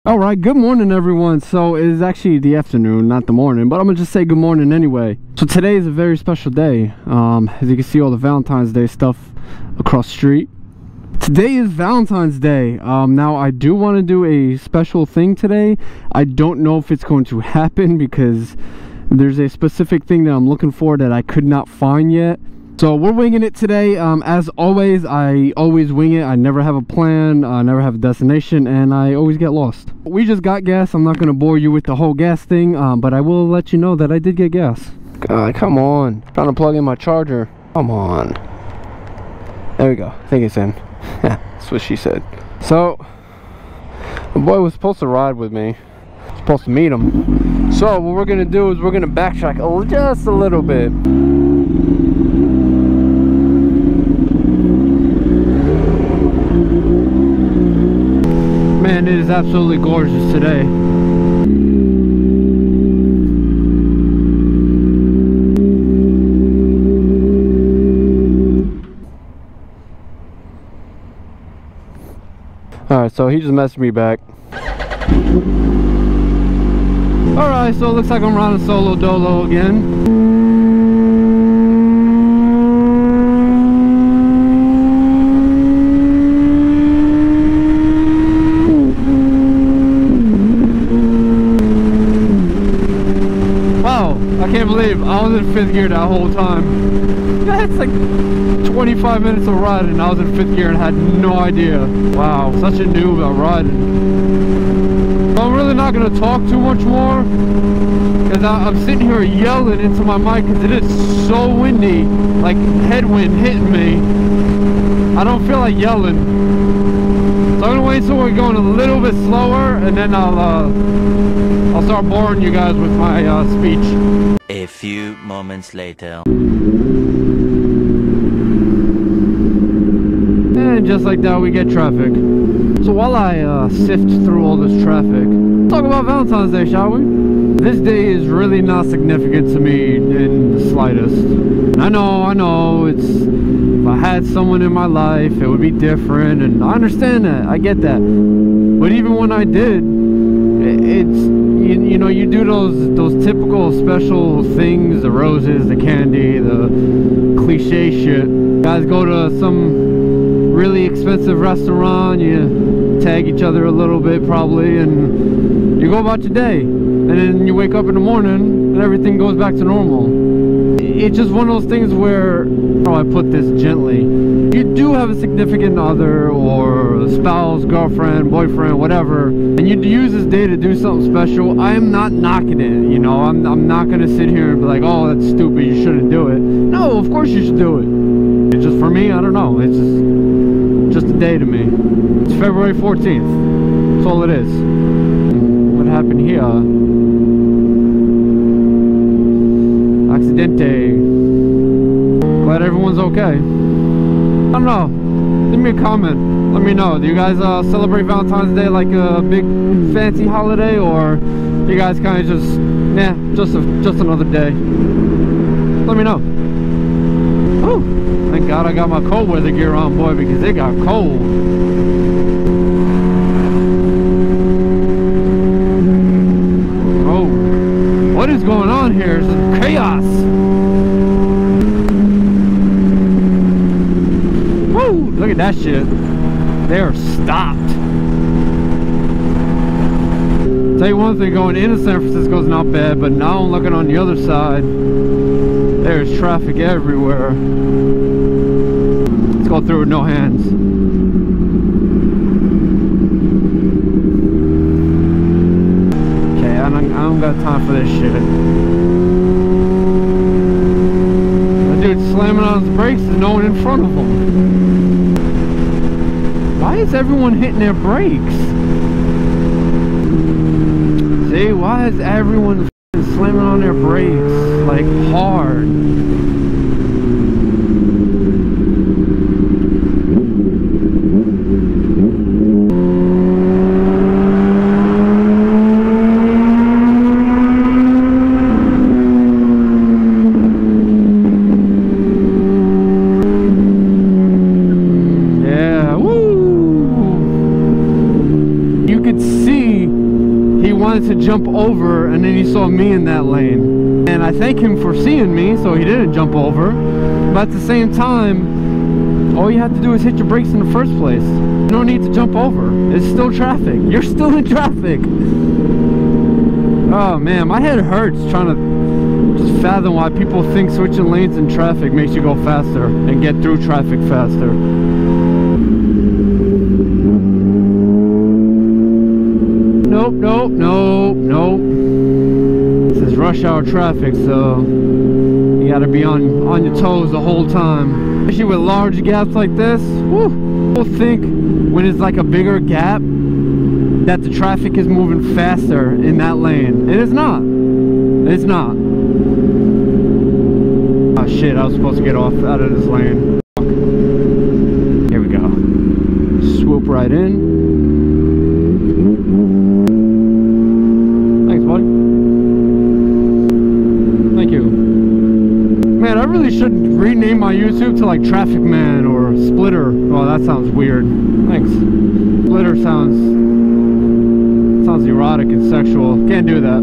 All right, good morning everyone. So it is actually the afternoon, not the morning, but I'm gonna just say good morning anyway. So today is a very special day. As you can see, all the Valentine's Day stuff across the street. Today is Valentine's Day. Now I do want to do a special thing today. I don't know if it's going to happen because there's a specific thing that I'm looking for that I could not find yet. So we're winging it today. As always, I always wing it. I never have a plan, I never have a destination, and I always get lost. We just got gas. I'm not going to bore you with the whole gas thing, but I will let you know that I did get gas. God, come on. I'm trying to plug in my charger. Come on. There we go. I think it's in. That's what she said. So, the boy was supposed to ride with me. Supposed to meet him. So, what we're going to do is we're going to backtrack just a little bit. Man, it is absolutely gorgeous today. Alright, so he just messaged me back. Alright, so it looks like I'm riding solo dolo again. I can't believe I was in 5th gear that whole time. That's like 25 minutes of riding and I was in 5th gear and had no idea. Wow, such a noob about riding. So I'm really not going to talk too much more because I'm sitting here yelling into my mic because it is so windy, like headwind hitting me. I don't feel like yelling. So I'm going to wait until we're going a little bit slower and then I'll start boring you guys with my speech. A few moments later. And just like that we get traffic. So while I sift through all this traffic, let's talk about Valentine's Day, shall we? This day is really not significant to me in the slightest. I know, it's, if I had someone in my life it would be different, and I understand that, I get that. But even when I did, it's, you know, you do those typical special things, the roses, the candy, the cliche shit. Guys go to some really expensive restaurant, you tag each other a little bit probably, and you go about your day. And then you wake up in the morning and everything goes back to normal. It's just one of those things where, how I put this gently, you do have a significant other or a spouse, girlfriend, boyfriend, whatever, and you use this day to do something special. I am not knocking it, you know. I'm not gonna sit here and be like, oh, that's stupid, you shouldn't do it. No, of course you should do it. It's just, for me, I don't know, it's just a day to me. It's February 14th, that's all it is. What happened here? Accidente. Glad everyone's okay. I don't know. Leave me a comment. Let me know. Do you guys celebrate Valentine's Day like a big fancy holiday, or you guys kind of just, nah, just another day? Let me know. Oh, thank God I got my cold weather gear on, boy, because it got cold. Oh, what is going on here? It's chaos. Look at that shit. They are stopped. Tell you one thing, going into San Francisco is not bad, but now I'm looking on the other side. There's traffic everywhere. Let's go through with no hands. Okay, I don't got time for this shit. That dude's slamming on his brakes and no one in front of him. Why is everyone hitting their brakes? See, why is everyone slamming on their brakes like hard? could see he wanted to jump over, and then he saw me in that lane. And I thank him for seeing me, so he didn't jump over. But at the same time, all you have to do is hit your brakes in the first place. No need to jump over. It's still traffic. You're still in traffic. Oh man, my head hurts trying to just fathom why people think switching lanes in traffic makes you go faster and get through traffic faster. Nope, nope, nope, nope. This is rush hour traffic, so you gotta be on your toes the whole time. Especially with large gaps like this. Woo! People think when it's like a bigger gap that the traffic is moving faster in that lane. It is not. It's not. Oh shit, I was supposed to get off out of this lane. Here we go. Swoop right in. Thanks, buddy. Thank you. Man, I really should rename my YouTube to like Traffic Man or Splitter. Oh, that sounds weird. Thanks. Splitter sounds erotic and sexual. Can't do that.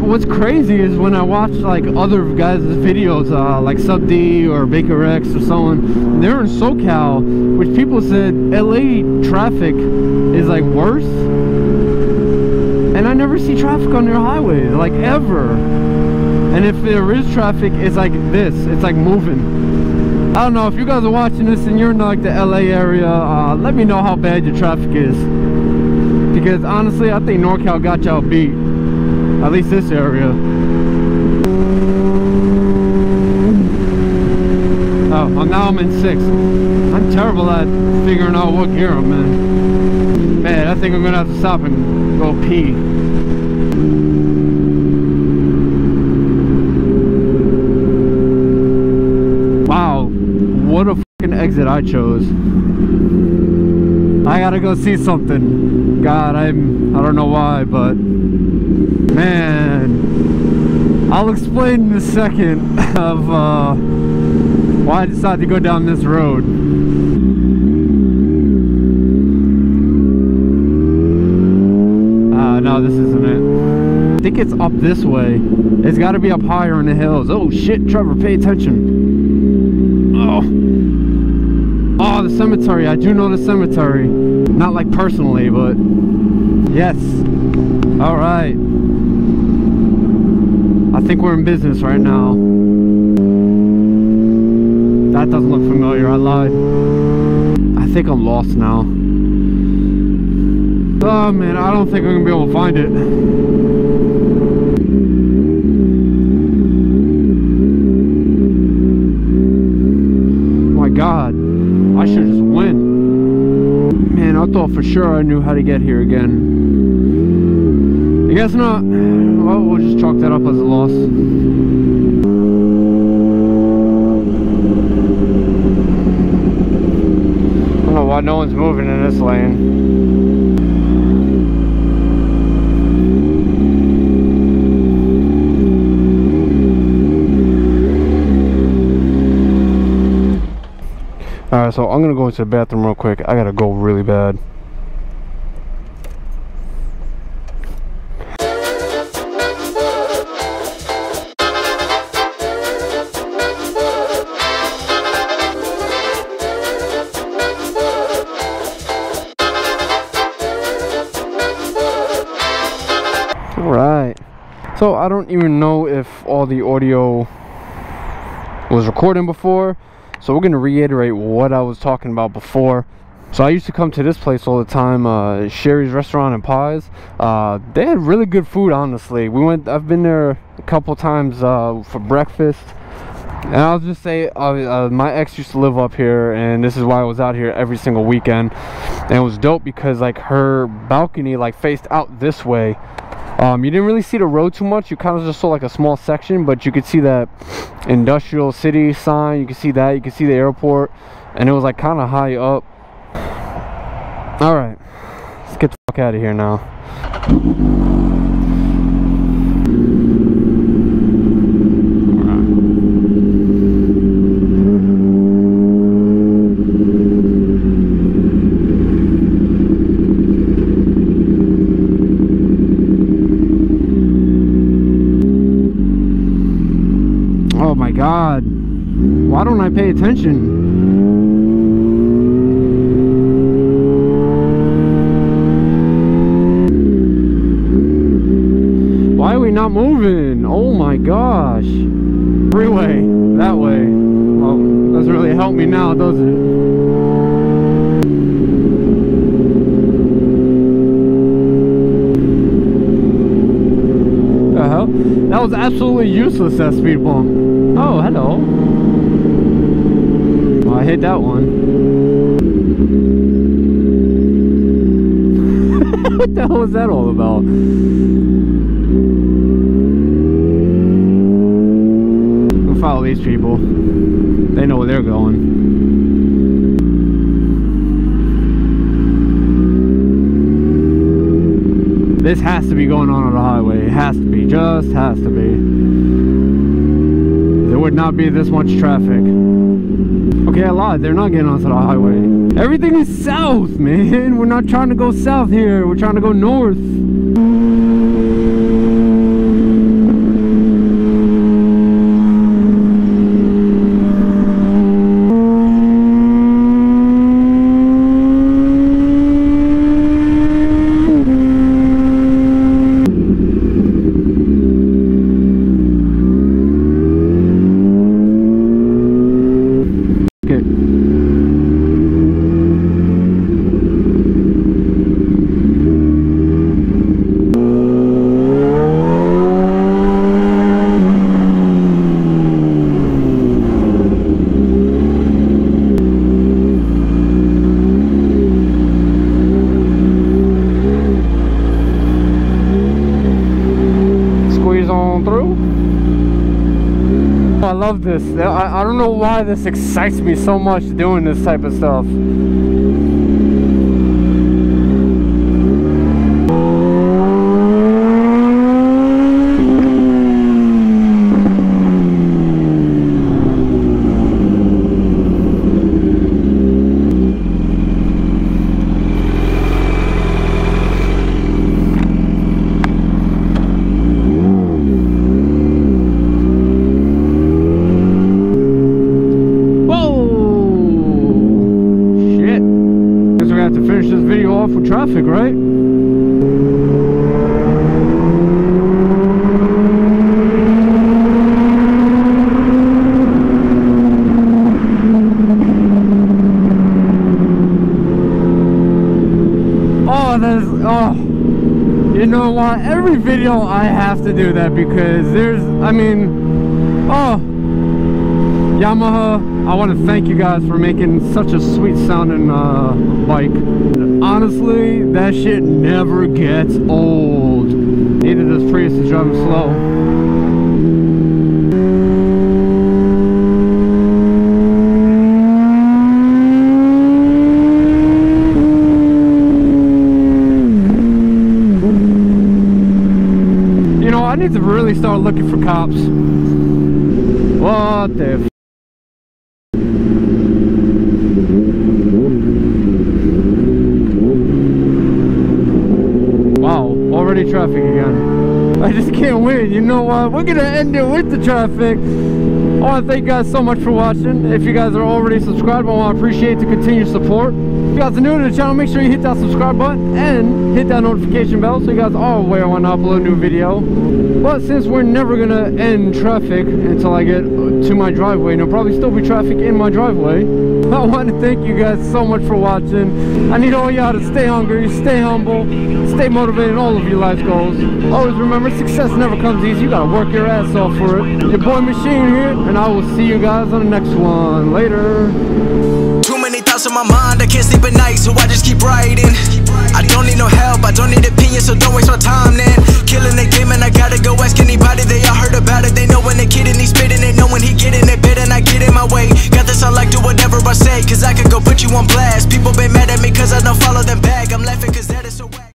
What's crazy is when I watch like other guys' videos, like Sub D or Baker X or someone, they're in SoCal, which people said LA traffic is like worse, and I never see traffic on their highways, like ever. And if there is traffic, it's like this, it's like moving. I don't know if you guys are watching this and you're in like the LA area, let me know how bad your traffic is, because honestly I think Norcal got y'all beat, at least this area. Oh, well, now I'm in 6. I'm terrible at figuring out what gear I'm in. Man, I think I'm gonna have to stop and go pee. Wow, what a fucking exit I chose. I gotta go see something. God, I don't know why, but man, I'll explain in a second of why I decided to go down this road. No, this isn't it. I think it's up this way. It's got to be up higher in the hills. Oh shit, Trevor, pay attention. Oh, the cemetery. I do know the cemetery. Not like personally, but yes. All right. I think we're in business right now. That doesn't look familiar, I lied. I think I'm lost now. Oh man, I don't think I'm gonna be able to find it. My God, I should just win. Man, I thought for sure I knew how to get here again. I guess not. Well, we'll just chalk that up as a loss. I don't know why no one's moving in this lane. Alright, so I'm gonna go into the bathroom real quick. I gotta go really bad. Alright, so I don't even know if all the audio was recording before, so we're going to reiterate what I was talking about before. So I used to come to this place all the time, Sherry's Restaurant and Pies. They had really good food, honestly. I've been there a couple times for breakfast. And I'll just say, my ex used to live up here, and this is why I was out here every single weekend. And it was dope because like her balcony like faced out this way. You didn't really see the road too much. You kind of just saw like a small section, but you could see that industrial city sign. You could see that. You could see the airport, and it was like kind of high up. All right, let's get the fuck out of here now. god. Why don't I pay attention? Why are we not moving? Oh my gosh. Freeway, that way. Well, doesn't really help me now, does it? The hell? That was absolutely useless, that speed bump. Oh, hello. Oh, I hit that one. What the hell was that all about? We'll follow these people. They know where they're going. This has to be going on the highway. It has to be. Just has to be. There would not be this much traffic. Okay, I lied. They're not getting onto the highway. Everything is south, man. We're not trying to go south here. We're trying to go north. I love this. I don't know why this excites me so much doing this type of stuff. For traffic, right? You know what? Every video I have to do that because there's, I mean, Yamaha, I want to thank you guys for making such a sweet sounding bike. Honestly, that shit never gets old. Neither does Prius is driving slow. You know, I need to really start looking for cops. What the f? Already traffic again. I just can't win. You know what? We're gonna end it with the traffic. I want to thank you guys so much for watching. If you guys are already subscribed, I want to appreciate the continued support. If you guys are new to the channel, make sure you hit that subscribe button and hit that notification bell so you guys are aware when I upload a new video. But since we're never gonna end traffic until I get to my driveway, and there'll probably still be traffic in my driveway, I want to thank you guys so much for watching. I need all y'all to stay hungry, stay humble, stay motivated in all of your life goals. Always remember, success never comes easy. You gotta work your ass off for it. Your boy Machine here, and I will see you guys on the next one. Later. Too many thoughts on my mind, I can't sleep at night, so I just keep writing. I don't need no help, I don't need opinions, so don't waste my time then. Killing the game and I gotta go asking